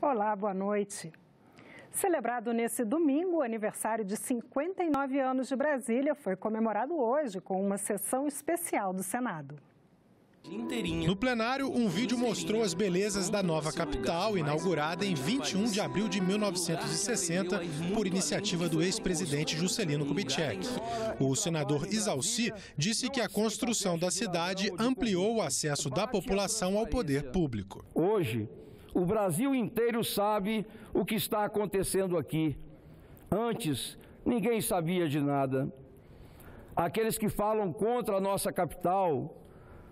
Olá, boa noite. Celebrado nesse domingo, o aniversário de 59 anos de Brasília foi comemorado hoje com uma sessão especial do Senado. No plenário, um vídeo mostrou as belezas da nova capital, inaugurada em 21 de abril de 1960, por iniciativa do ex-presidente Juscelino Kubitschek. O senador Isalci disse que a construção da cidade ampliou o acesso da população ao poder público. Hoje, o Brasil inteiro sabe o que está acontecendo aqui. Antes, ninguém sabia de nada. Aqueles que falam contra a nossa capital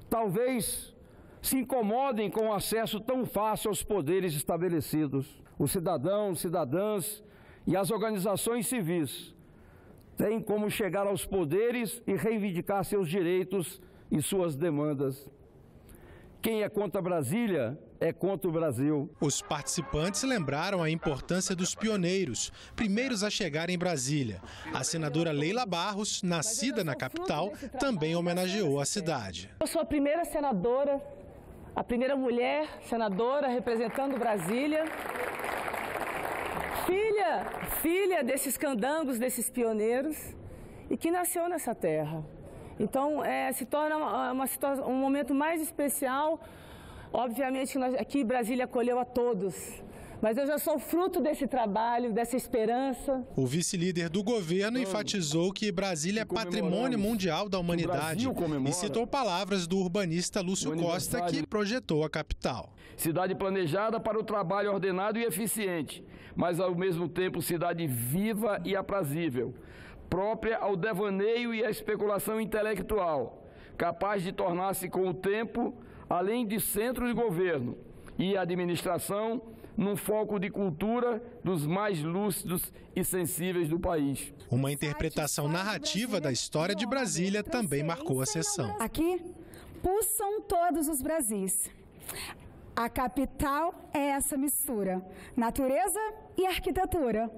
talvez se incomodem com o acesso tão fácil aos poderes estabelecidos. Os cidadãos, cidadãs e as organizações civis têm como chegar aos poderes e reivindicar seus direitos e suas demandas. Quem é contra Brasília é contra o Brasil. Os participantes lembraram a importância dos pioneiros, primeiros a chegar em Brasília. A senadora Leila Barros, nascida na capital, também homenageou a cidade. Eu sou a primeira senadora, a primeira mulher senadora representando Brasília. Filha desses candangos, desses pioneiros, e que nasceu nessa terra. Então, se torna um momento mais especial. Obviamente, aqui Brasília acolheu a todos, mas eu já sou fruto desse trabalho, dessa esperança. O vice-líder do governo enfatizou que Brasília é patrimônio mundial da humanidade e citou palavras do urbanista Lúcio Costa, que projetou a capital. Cidade planejada para o trabalho ordenado e eficiente, mas ao mesmo tempo cidade viva e aprazível, própria ao devaneio e à especulação intelectual, capaz de tornar-se com o tempo, além de centro de governo e administração, num foco de cultura dos mais lúcidos e sensíveis do país. Uma interpretação narrativa da história de Brasília também marcou a sessão. Aqui pulsam todos os Brasis. A capital é essa mistura, natureza e arquitetura,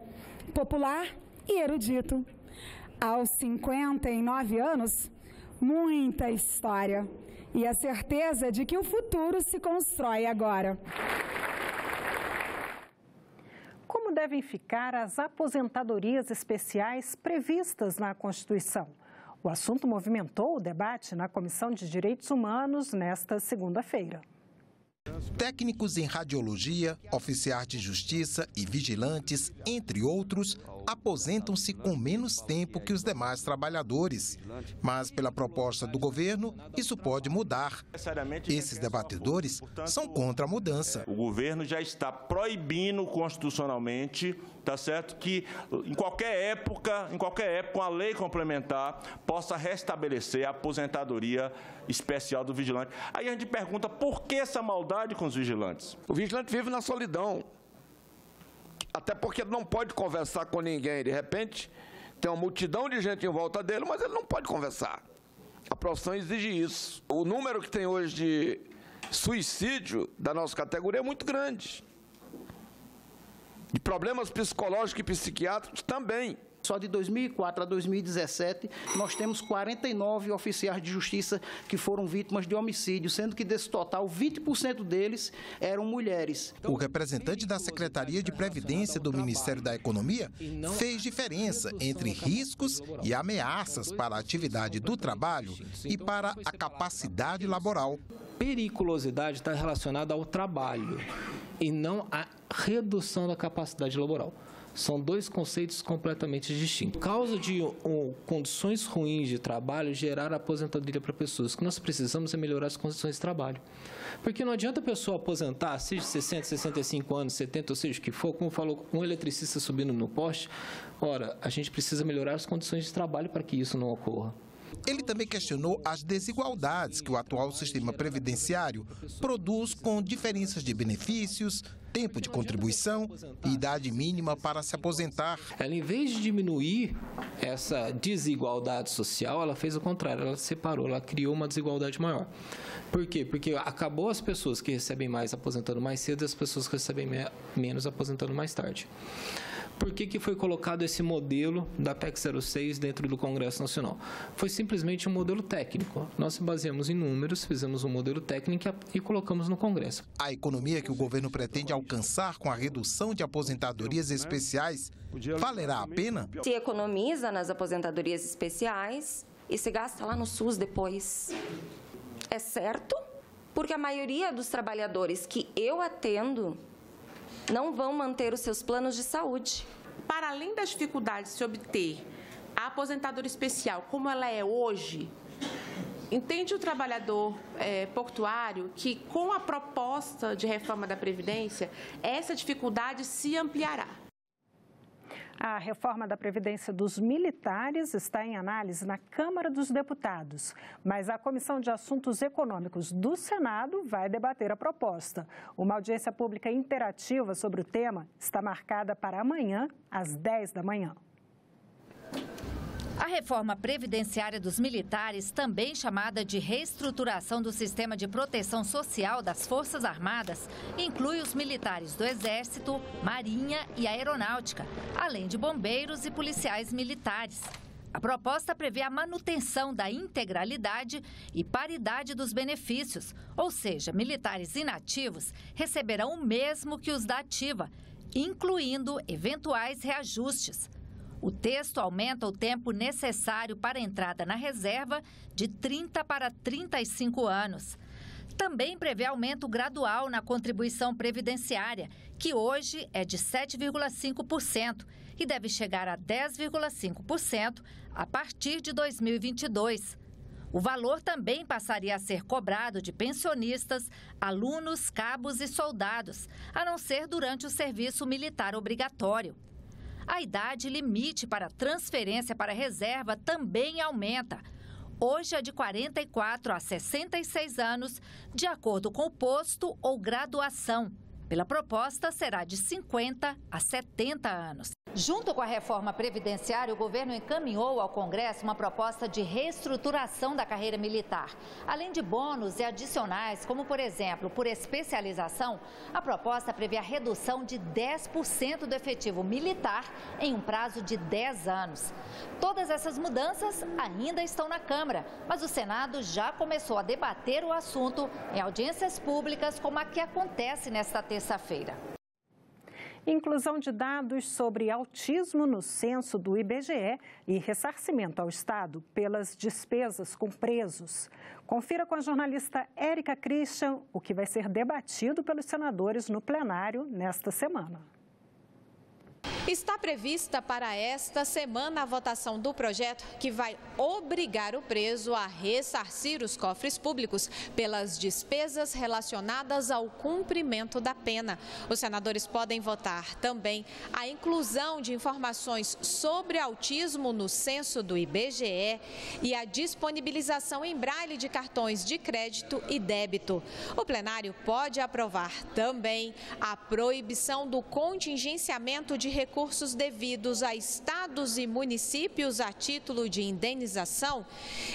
popular e erudito. Aos 59 anos, muita história e a certeza de que o futuro se constrói agora. Como devem ficar as aposentadorias especiais previstas na Constituição? O assunto movimentou o debate na Comissão de Direitos Humanos nesta segunda-feira. Técnicos em radiologia, oficiais de justiça e vigilantes, entre outros, aposentam-se com menos tempo que os demais trabalhadores. Mas, pela proposta do governo, isso pode mudar. Esses debatedores são contra a mudança. O governo já está proibindo constitucionalmente, tá certo, que em qualquer época, uma lei complementar possa restabelecer a aposentadoria especial do vigilante. Aí a gente pergunta, por que essa maldade com os vigilantes? O vigilante vive na solidão. Até porque ele não pode conversar com ninguém. De repente, tem uma multidão de gente em volta dele, mas ele não pode conversar. A profissão exige isso. O número que tem hoje de suicídio da nossa categoria é muito grande. De problemas psicológicos e psiquiátricos também. Só de 2004 a 2017, nós temos 49 oficiais de justiça que foram vítimas de homicídio, sendo que desse total, 20% deles eram mulheres. O representante da Secretaria de Previdência do Ministério da Economia fez diferença entre riscos e ameaças para a atividade do trabalho e para a capacidade laboral. Periculosidade está relacionada ao trabalho e não à redução da capacidade laboral. São dois conceitos completamente distintos. Por causa de condições ruins de trabalho, gerar aposentadoria para pessoas. O que nós precisamos é melhorar as condições de trabalho. Porque não adianta a pessoa aposentar, seja 60, 65 anos, 70, ou seja o que for, como falou um eletricista subindo no poste. Ora, a gente precisa melhorar as condições de trabalho para que isso não ocorra. Ele também questionou as desigualdades que o atual sistema previdenciário produz com diferenças de benefícios, tempo de contribuição e idade mínima para se aposentar. Ela, em vez de diminuir essa desigualdade social, ela fez o contrário, ela separou, ela criou uma desigualdade maior. Por quê? Porque acabou as pessoas que recebem mais aposentando mais cedo e as pessoas que recebem menos aposentando mais tarde. por que foi colocado esse modelo da PEC 06 dentro do Congresso Nacional? Foi simplesmente um modelo técnico. Nós se baseamos em números, fizemos um modelo técnico e colocamos no Congresso. A economia que o governo pretende alcançar com a redução de aposentadorias especiais valerá a pena? Se economiza nas aposentadorias especiais e se gasta lá no SUS depois. É certo? Porque a maioria dos trabalhadores que eu atendo não vão manter os seus planos de saúde. Para além das dificuldades de se obter a aposentadoria especial como ela é hoje, entende o trabalhador portuário que com a proposta de reforma da Previdência, essa dificuldade se ampliará. A reforma da Previdência dos militares está em análise na Câmara dos Deputados, mas a Comissão de Assuntos Econômicos do Senado vai debater a proposta. Uma audiência pública interativa sobre o tema está marcada para amanhã, às 10 da manhã. A reforma previdenciária dos militares, também chamada de reestruturação do sistema de proteção social das Forças Armadas, inclui os militares do Exército, Marinha e Aeronáutica, além de bombeiros e policiais militares. A proposta prevê a manutenção da integralidade e paridade dos benefícios, ou seja, militares inativos receberão o mesmo que os da ativa, incluindo eventuais reajustes. O texto aumenta o tempo necessário para a entrada na reserva de 30 para 35 anos. Também prevê aumento gradual na contribuição previdenciária, que hoje é de 7,5% e deve chegar a 10,5% a partir de 2022. O valor também passaria a ser cobrado de pensionistas, alunos, cabos e soldados, a não ser durante o serviço militar obrigatório. A idade limite para transferência para reserva também aumenta. Hoje é de 44 a 66 anos, de acordo com o posto ou graduação. Pela proposta, será de 50 a 70 anos. Junto com a reforma previdenciária, o governo encaminhou ao Congresso uma proposta de reestruturação da carreira militar. Além de bônus e adicionais, como, por exemplo, por especialização, a proposta prevê a redução de 10% do efetivo militar em um prazo de 10 anos. Todas essas mudanças ainda estão na Câmara, mas o Senado já começou a debater o assunto em audiências públicas, como a que acontece nesta terça-feira. Inclusão de dados sobre autismo no censo do IBGE e ressarcimento ao Estado pelas despesas com presos. Confira com a jornalista Érica Christian o que vai ser debatido pelos senadores no plenário nesta semana. Está prevista para esta semana a votação do projeto que vai obrigar o preso a ressarcir os cofres públicos pelas despesas relacionadas ao cumprimento da pena. Os senadores podem votar também a inclusão de informações sobre autismo no censo do IBGE e a disponibilização em braille de cartões de crédito e débito. O plenário pode aprovar também a proibição do contingenciamento de recursos devidos a estados e municípios a título de indenização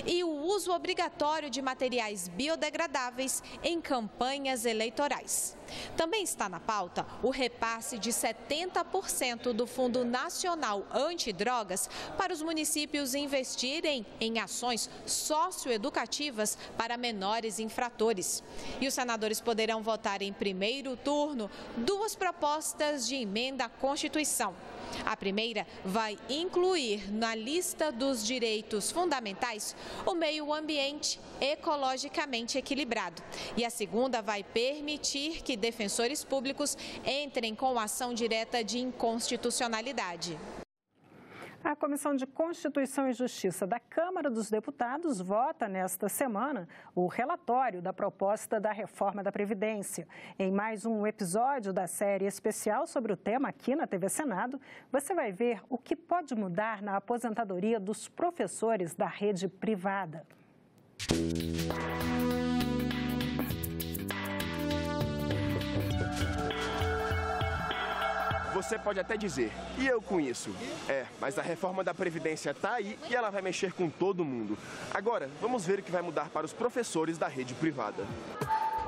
e o uso obrigatório de materiais biodegradáveis em campanhas eleitorais. Também está na pauta o repasse de 70% do Fundo Nacional Antidrogas para os municípios investirem em ações socioeducativas para menores infratores. E os senadores poderão votar em primeiro turno 2 propostas de emenda à Constituição. A primeira vai incluir na lista dos direitos fundamentais o meio ambiente ecologicamente equilibrado. E a segunda vai permitir que defensores públicos entrem com ação direta de inconstitucionalidade. A Comissão de Constituição e Justiça da Câmara dos Deputados vota nesta semana o relatório da proposta da reforma da Previdência. Em mais um episódio da série especial sobre o tema aqui na TV Senado, você vai ver o que pode mudar na aposentadoria dos professores da rede privada. Você pode até dizer, e eu com isso? Mas a reforma da Previdência está aí e ela vai mexer com todo mundo. Agora, vamos ver o que vai mudar para os professores da rede privada.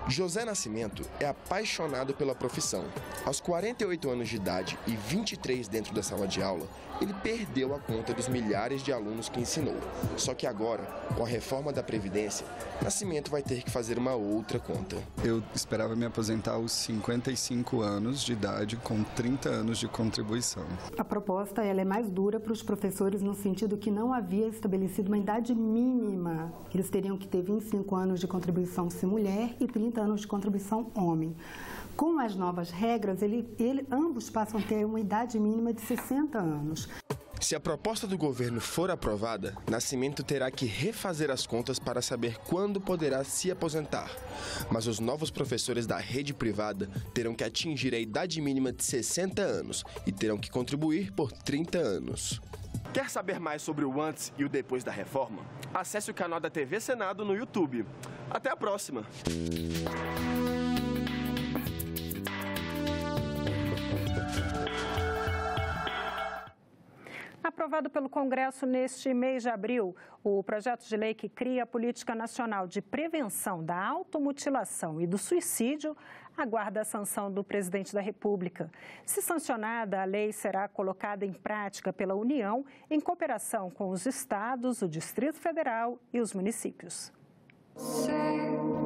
José Nascimento é apaixonado pela profissão. Aos 48 anos de idade e 23 dentro da sala de aula, ele perdeu a conta dos milhares de alunos que ensinou. Só que agora, com a reforma da Previdência, Nascimento vai ter que fazer uma outra conta. Eu esperava me aposentar aos 55 anos de idade, com 30 anos de contribuição. A proposta ela é mais dura para os professores no sentido que não havia estabelecido uma idade mínima. Eles teriam que ter 25 anos de contribuição se mulher e 30 anos de contribuição homem. Com as novas regras, ambos passam a ter uma idade mínima de 60 anos. Se a proposta do governo for aprovada, Nascimento terá que refazer as contas para saber quando poderá se aposentar. Mas os novos professores da rede privada terão que atingir a idade mínima de 60 anos e terão que contribuir por 30 anos. Quer saber mais sobre o antes e o depois da reforma? Acesse o canal da TV Senado no YouTube. Até a próxima! Aprovado pelo Congresso neste mês de abril, o projeto de lei que cria a Política Nacional de Prevenção da Automutilação e do Suicídio aguarda a sanção do presidente da República. Se sancionada, a lei será colocada em prática pela União em cooperação com os estados, o Distrito Federal e os municípios.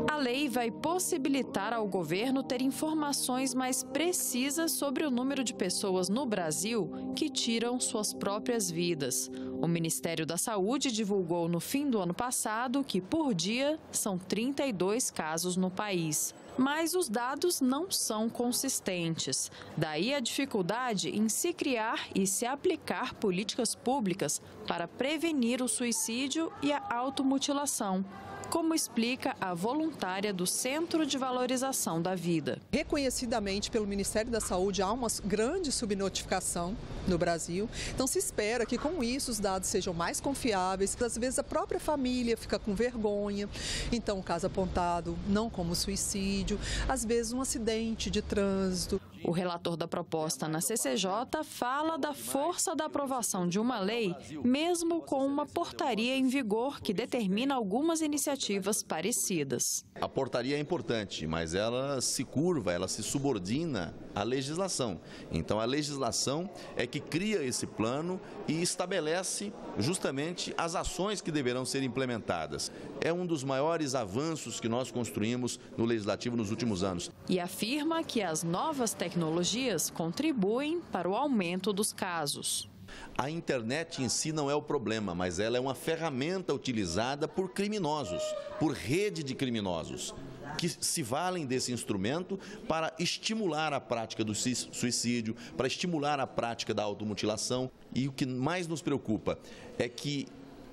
A lei vai possibilitar ao governo ter informações mais precisas sobre o número de pessoas no Brasil que tiram suas próprias vidas. O Ministério da Saúde divulgou no fim do ano passado que, por dia, são 32 casos no país. Mas os dados não são consistentes. Daí a dificuldade em se criar e se aplicar políticas públicas para prevenir o suicídio e a automutilação, como explica a voluntária do Centro de Valorização da Vida. Reconhecidamente pelo Ministério da Saúde há uma grande subnotificação no Brasil, então se espera que com isso os dados sejam mais confiáveis. Às vezes a própria família fica com vergonha, então o caso apontado não como suicídio, às vezes um acidente de trânsito. O relator da proposta na CCJ fala da força da aprovação de uma lei, mesmo com uma portaria em vigor que determina algumas iniciativas parecidas. A portaria é importante, mas ela se curva, ela se subordina à legislação. Então, a legislação é que cria esse plano e estabelece justamente as ações que deverão ser implementadas. É um dos maiores avanços que nós construímos no Legislativo nos últimos anos. E afirma que as novas tecnologias contribuem para o aumento dos casos. A internet em si não é o problema, mas ela é uma ferramenta utilizada por criminosos, por rede de criminosos, que se valem desse instrumento para estimular a prática do suicídio, para estimular a prática da automutilação. E o que mais nos preocupa é que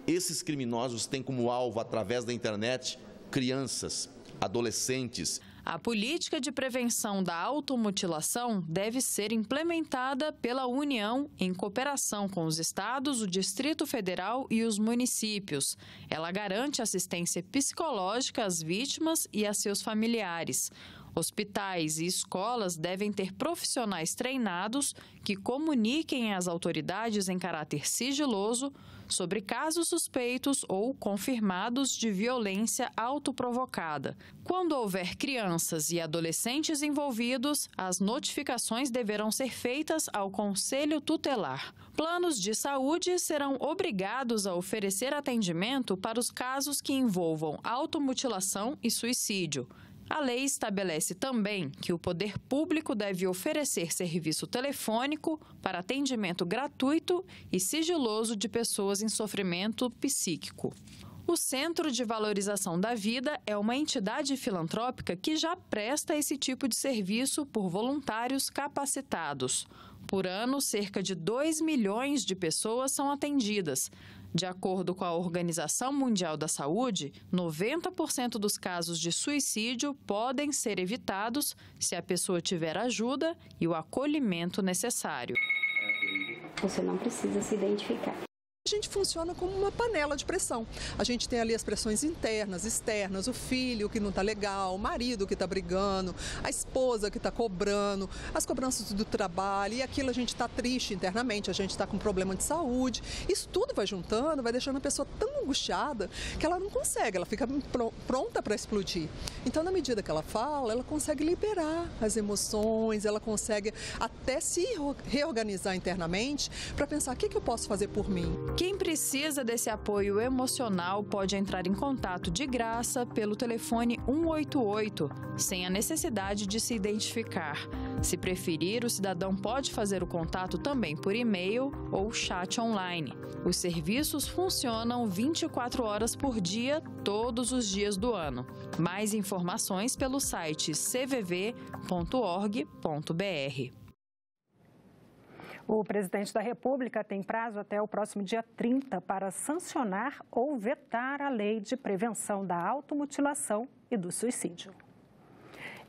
esses criminosos têm como alvo, através da internet, crianças, adolescentes. A política de prevenção da automutilação deve ser implementada pela União em cooperação com os estados, o Distrito Federal e os municípios. Ela garante assistência psicológica às vítimas e a seus familiares. Hospitais e escolas devem ter profissionais treinados que comuniquem às autoridades em caráter sigiloso sobre casos suspeitos ou confirmados de violência autoprovocada. Quando houver crianças e adolescentes envolvidos, as notificações deverão ser feitas ao Conselho Tutelar. Planos de saúde serão obrigados a oferecer atendimento para os casos que envolvam automutilação e suicídio. A lei estabelece também que o poder público deve oferecer serviço telefônico para atendimento gratuito e sigiloso de pessoas em sofrimento psíquico. O Centro de Valorização da Vida é uma entidade filantrópica que já presta esse tipo de serviço por voluntários capacitados. Por ano, cerca de 2 milhões de pessoas são atendidas. De acordo com a Organização Mundial da Saúde, 90% dos casos de suicídio podem ser evitados se a pessoa tiver ajuda e o acolhimento necessário. Você não precisa se identificar. A gente funciona como uma panela de pressão. A gente tem ali as pressões internas, externas, o filho que não está legal, o marido que está brigando, a esposa que está cobrando, as cobranças do trabalho, e aquilo a gente está triste internamente, a gente está com problema de saúde. Isso tudo vai juntando, vai deixando a pessoa tão angustiada que ela não consegue, ela fica pronta para explodir. Então, na medida que ela fala, ela consegue liberar as emoções, ela consegue até se reorganizar internamente para pensar o que eu posso fazer por mim. Quem precisa desse apoio emocional pode entrar em contato de graça pelo telefone 188, sem a necessidade de se identificar. Se preferir, o cidadão pode fazer o contato também por e-mail ou chat online. Os serviços funcionam 24 horas por dia, todos os dias do ano. Mais informações pelo site cvv.org.br. O presidente da República tem prazo até o próximo dia 30 para sancionar ou vetar a lei de prevenção da automutilação e do suicídio.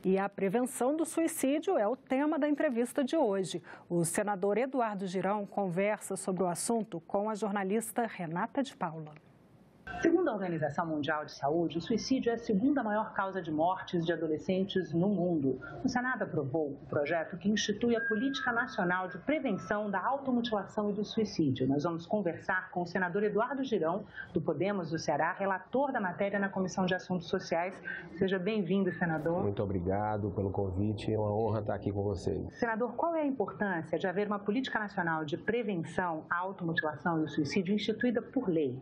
E a prevenção do suicídio é o tema da entrevista de hoje. O senador Eduardo Girão conversa sobre o assunto com a jornalista Renata de Paula. Segundo a Organização Mundial de Saúde, o suicídio é a segunda maior causa de mortes de adolescentes no mundo. O Senado aprovou um projeto que institui a Política Nacional de Prevenção da Automutilação e do Suicídio. Nós vamos conversar com o senador Eduardo Girão, do Podemos do Ceará, relator da matéria na Comissão de Assuntos Sociais. Seja bem-vindo, senador. Muito obrigado pelo convite, é uma honra estar aqui com vocês. Senador, qual é a importância de haver uma Política Nacional de Prevenção à Automutilação e do Suicídio instituída por lei?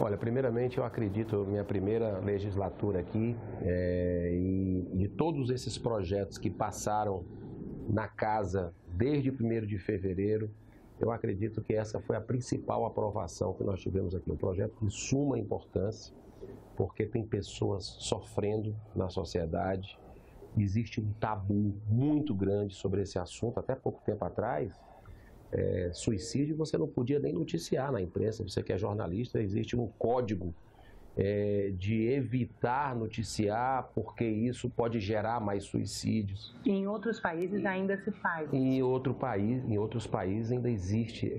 Olha, primeiramente eu acredito, minha primeira legislatura aqui, e de todos esses projetos que passaram na casa desde 1º de fevereiro, eu acredito que essa foi a principal aprovação que nós tivemos aqui. Um projeto de suma importância, porque tem pessoas sofrendo na sociedade, existe um tabu muito grande sobre esse assunto. Até pouco tempo atrás, suicídio você não podia nem noticiar na imprensa. Você que é jornalista, existe um código de evitar noticiar, porque isso pode gerar mais suicídios. E em outros países ainda se faz. Em outros países ainda existe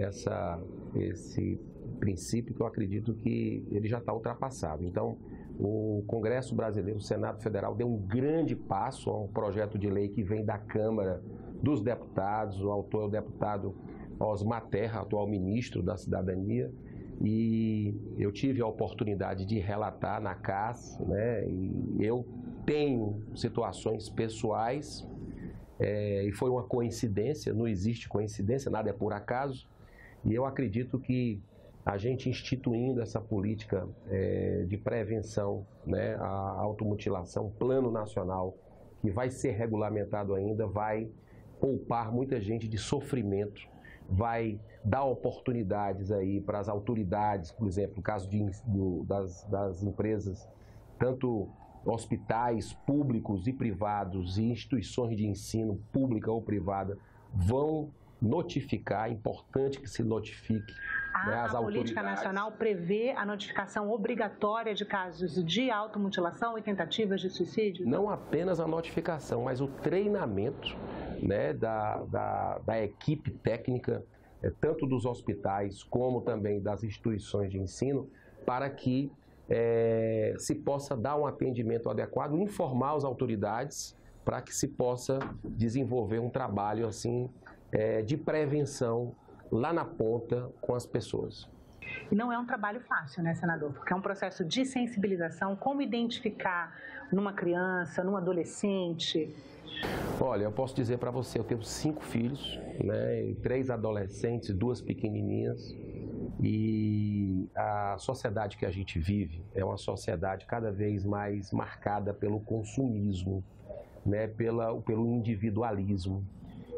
esse princípio, que eu acredito que ele já está ultrapassado. Então, o Congresso Brasileiro, o Senado Federal, deu um grande passo a um projeto de lei que vem da Câmara dos Deputados. O autor é o deputado Osmar Terra, atual ministro da Cidadania, e eu tive a oportunidade de relatar na CAS, né? E eu tenho situações pessoais, e foi uma coincidência, não existe coincidência, nada é por acaso, e eu acredito que a gente instituindo essa política de prevenção, né, à automutilação, plano nacional, que vai ser regulamentado ainda, vai poupar muita gente de sofrimento, vai dar oportunidades aí para as autoridades, por exemplo, no caso das empresas, tanto hospitais públicos e privados e instituições de ensino pública ou privada, vão notificar, é importante que se notifique. A Política Nacional prevê a notificação obrigatória de casos de automutilação e tentativas de suicídio? Não apenas a notificação, mas o treinamento, né, da equipe técnica, tanto dos hospitais como também das instituições de ensino, para que se possa dar um atendimento adequado, informar as autoridades, para que se possa desenvolver um trabalho assim de prevenção lá na ponta com as pessoas. E não é um trabalho fácil, né, senador? Porque é um processo de sensibilização. Como identificar numa criança, num adolescente? Olha, eu posso dizer para você, eu tenho 5 filhos, né, 3 adolescentes, 2 pequenininhas, e a sociedade que a gente vive é uma sociedade cada vez mais marcada pelo consumismo, né, pelo individualismo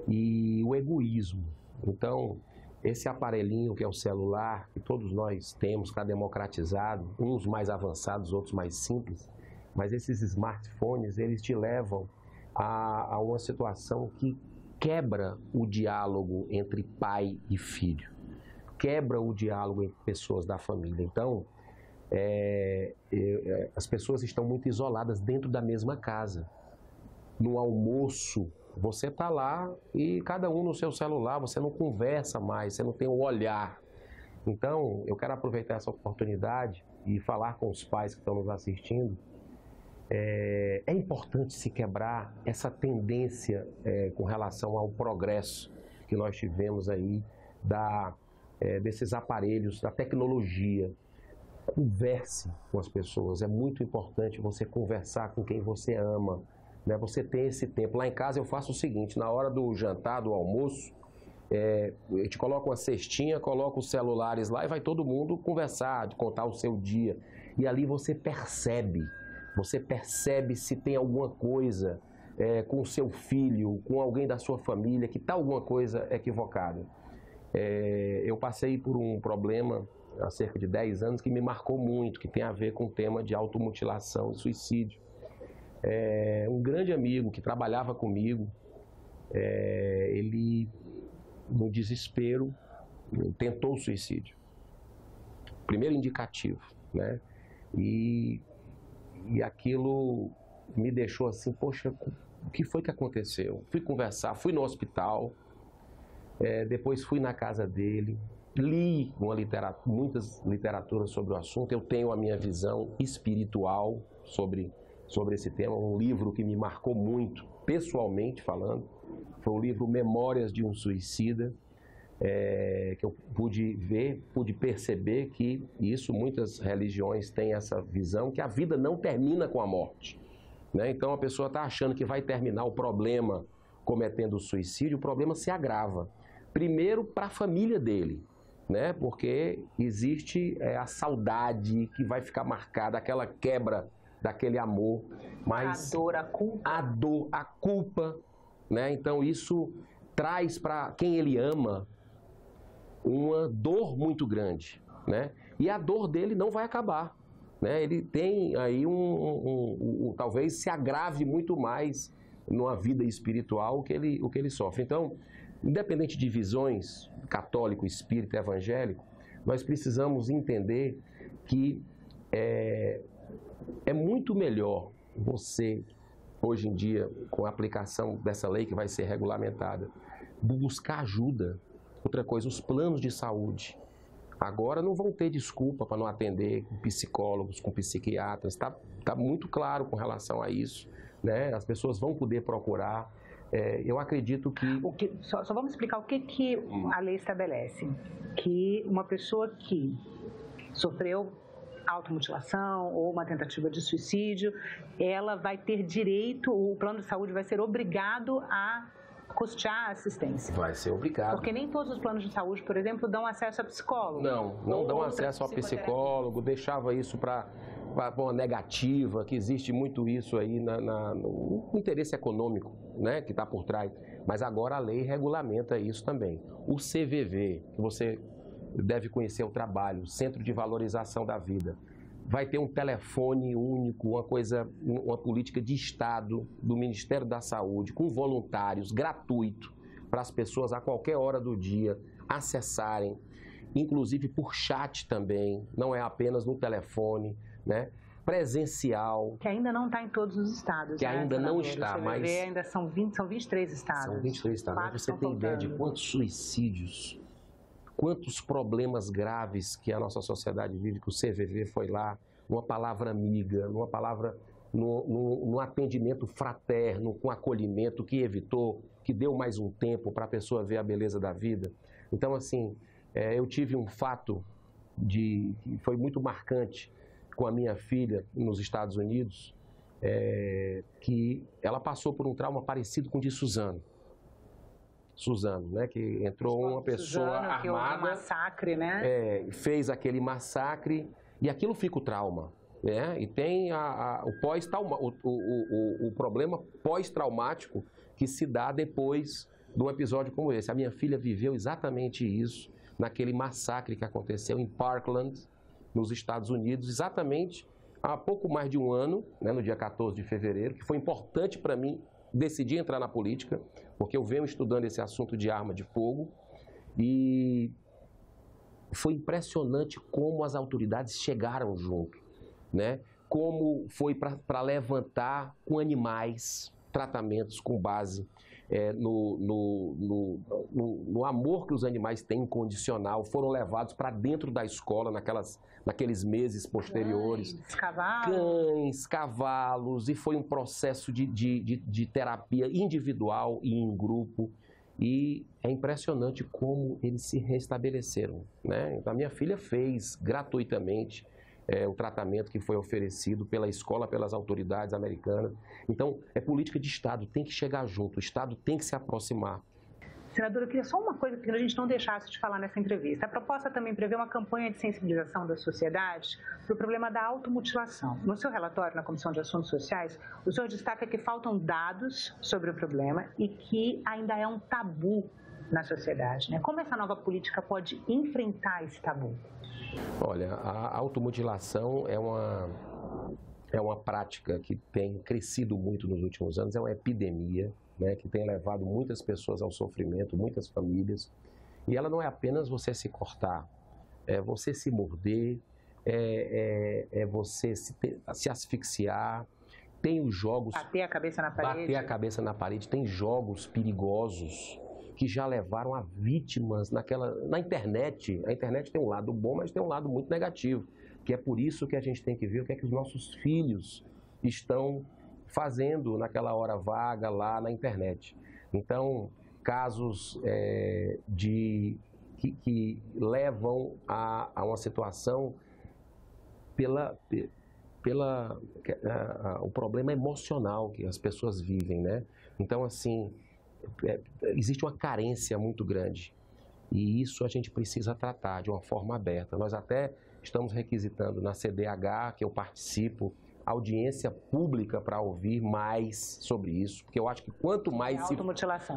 e o egoísmo. Então, esse aparelhinho que é o celular, que todos nós temos, está democratizado, uns mais avançados, outros mais simples, mas esses smartphones, eles te levam a uma situação que quebra o diálogo entre pai e filho, quebra o diálogo entre pessoas da família. Então, as pessoas estão muito isoladas dentro da mesma casa. No almoço, você está lá e cada um no seu celular, você não conversa mais, você não tem um olhar. Então, eu quero aproveitar essa oportunidade e falar com os pais que estão nos assistindo. É importante se quebrar essa tendência com relação ao progresso que nós tivemos aí desses aparelhos, da tecnologia. Converse com as pessoas, é muito importante você conversar com quem você ama, né? Você tem esse tempo. Lá em casa eu faço o seguinte, na hora do jantar, do almoço, a gente coloca uma cestinha, coloca os celulares lá e vai todo mundo conversar, contar o seu dia. E ali você percebe se tem alguma coisa com o seu filho, com alguém da sua família, que está alguma coisa equivocada. Eu passei por um problema há cerca de 10 anos que me marcou muito, que tem a ver com o tema de automutilação e suicídio. Um grande amigo que trabalhava comigo, ele, no desespero, tentou o suicídio. Primeiro indicativo, né? E aquilo me deixou assim, poxa, o que foi que aconteceu? Fui conversar, fui no hospital, depois fui na casa dele, li muitas literaturas sobre o assunto, eu tenho a minha visão espiritual sobre esse tema, um livro que me marcou muito, pessoalmente falando, foi o livro Memórias de um Suicida, que eu pude perceber que isso, muitas religiões têm essa visão, que a vida não termina com a morte, né? Então a pessoa está achando que vai terminar o problema cometendo o suicídio, o problema se agrava. Primeiro para a família dele, né? Porque existe a saudade que vai ficar marcada, aquela quebra daquele amor, mas a dor, a culpa, né? Então isso traz para quem ele ama uma dor muito grande, né? E a dor dele não vai acabar, né? Ele tem aí talvez se agrave muito mais numa vida espiritual o que ele sofre. Então, independente de visões católico, espírita, evangélico, nós precisamos entender que é muito melhor você, hoje em dia, com a aplicação dessa lei que vai ser regulamentada, buscar ajuda. Outra coisa, os planos de saúde. Agora não vão ter desculpa para não atender com psicólogos, com psiquiatras. Tá muito claro com relação a isso, né? As pessoas vão poder procurar. Eu acredito que... Só vamos explicar o que a lei estabelece. Que uma pessoa que sofreu automutilação ou uma tentativa de suicídio, ela vai ter direito, o plano de saúde vai ser obrigado a custear a assistência. Vai ser obrigado. Porque nem todos os planos de saúde, por exemplo, dão acesso a psicólogo. Não dão acesso a psicólogo, deixava isso para uma negativa, que existe muito isso aí no interesse econômico, né, que está por trás. Mas agora a lei regulamenta isso também. O CVV, que você deve conhecer o trabalho, Centro de Valorização da Vida, vai ter um telefone único, uma política de Estado do Ministério da Saúde, com voluntários, gratuito, para as pessoas a qualquer hora do dia acessarem, inclusive por chat também, não é apenas no telefone, né? Presencial. Que ainda não está em todos os estados. Que ainda não está, mas... ainda são 23 estados. São 23 estados. Mas você tem ideia de quantos suicídios, quantos problemas graves que a nossa sociedade vive, que o CVV foi lá, numa palavra amiga, numa palavra, num atendimento fraterno, com acolhimento, que evitou, que deu mais um tempo para a pessoa ver a beleza da vida. Então, assim, eu tive um fato que foi muito marcante com a minha filha nos Estados Unidos, que ela passou por um trauma parecido com o de Suzano, né, que entrou uma pessoa armada, que houve um massacre, né? Fez aquele massacre e aquilo fica o trauma, né? E tem o problema pós-traumático que se dá depois de um episódio como esse. A minha filha viveu exatamente isso naquele massacre que aconteceu em Parkland, nos Estados Unidos, exatamente há pouco mais de um ano, né, no dia 14 de fevereiro, que foi importante para mim decidir entrar na política, porque eu venho estudando esse assunto de arma de fogo, e foi impressionante como as autoridades chegaram junto, né? Como foi para levantar com animais tratamentos com base no amor que os animais têm incondicional, foram levados para dentro da escola naqueles meses posteriores. Cães, cavalos, e foi um processo de terapia individual e em grupo. E é impressionante como eles se restabeleceram, né? Então, a minha filha fez gratuitamente o tratamento que foi oferecido pela escola, pelas autoridades americanas. Então, é política de Estado, tem que chegar junto, o Estado tem que se aproximar. Senadora, eu queria só uma coisa que a gente não deixasse de falar nessa entrevista. A proposta também prevê uma campanha de sensibilização da sociedade para o problema da automutilação. No seu relatório na Comissão de Assuntos Sociais, o senhor destaca que faltam dados sobre o problema e que ainda é um tabu na sociedade, né? Como essa nova política pode enfrentar esse tabu? Olha, a automutilação é uma prática que tem crescido muito nos últimos anos, é uma epidemia, né, que tem levado muitas pessoas ao sofrimento, muitas famílias. E ela não é apenas você se cortar, é você se morder, é você se asfixiar. Tem os jogos... Bater a cabeça na parede. Bater a cabeça na parede. Tem jogos perigosos que já levaram a vítimas na internet. A internet tem um lado bom, mas tem um lado muito negativo, que é por isso que a gente tem que ver o que é que os nossos filhos estão fazendo naquela hora vaga lá na internet. Então, casos que levam a uma situação o problema emocional que as pessoas vivem, né? Então, assim, existe uma carência muito grande e isso a gente precisa tratar de uma forma aberta. Nós até estamos requisitando na CDH, que eu participo, audiência pública para ouvir mais sobre isso, porque eu acho que quanto mais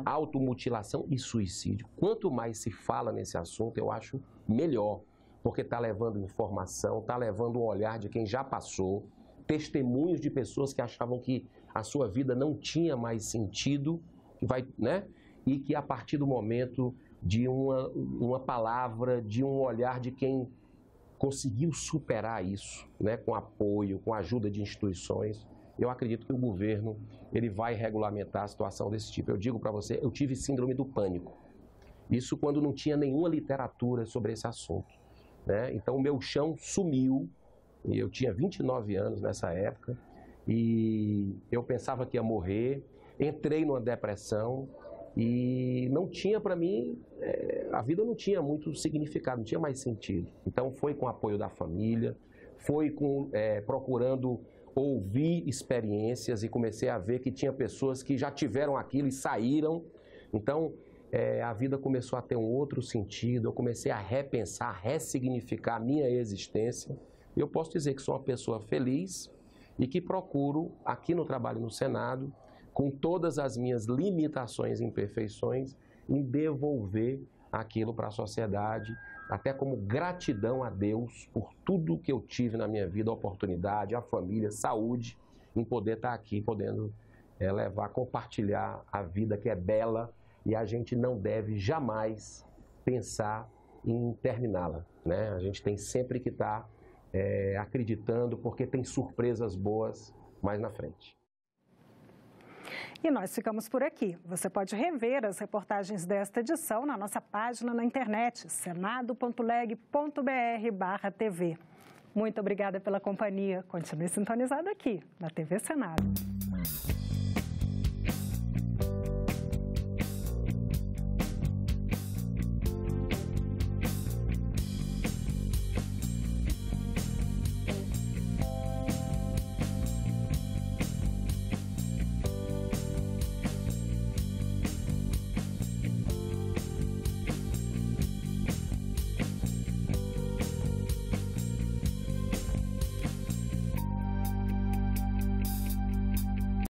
automutilação e suicídio, quanto mais se fala nesse assunto, eu acho melhor, porque está levando informação, está levando um olhar de quem já passou, testemunhos de pessoas que achavam que a sua vida não tinha mais sentido, né? E que a partir do momento de uma palavra, de um olhar de quem conseguiu superar isso, né, com apoio, com a ajuda de instituições, eu acredito que o governo ele vai regulamentar a situação desse tipo. Eu digo para você, eu tive síndrome do pânico. Isso quando não tinha nenhuma literatura sobre esse assunto, né? Então o meu chão sumiu, e eu tinha 29 anos nessa época, e eu pensava que ia morrer, entrei numa depressão, e não tinha para mim, a vida não tinha muito significado, não tinha mais sentido. Então foi com o apoio da família, foi procurando ouvir experiências e comecei a ver que tinha pessoas que já tiveram aquilo e saíram. Então a vida começou a ter um outro sentido, eu comecei a repensar, a ressignificar a minha existência. E eu posso dizer que sou uma pessoa feliz e que procuro, aqui no trabalho no Senado, com todas as minhas limitações e imperfeições, em devolver aquilo para a sociedade, até como gratidão a Deus por tudo que eu tive na minha vida, a oportunidade, a família, saúde, em poder estar aqui, podendo compartilhar a vida que é bela e a gente não deve jamais pensar em terminá-la, né? A gente tem sempre que estar acreditando, porque tem surpresas boas mais na frente. E nós ficamos por aqui. Você pode rever as reportagens desta edição na nossa página na internet, senado.leg.br/TV. Muito obrigada pela companhia. Continue sintonizado aqui na TV Senado.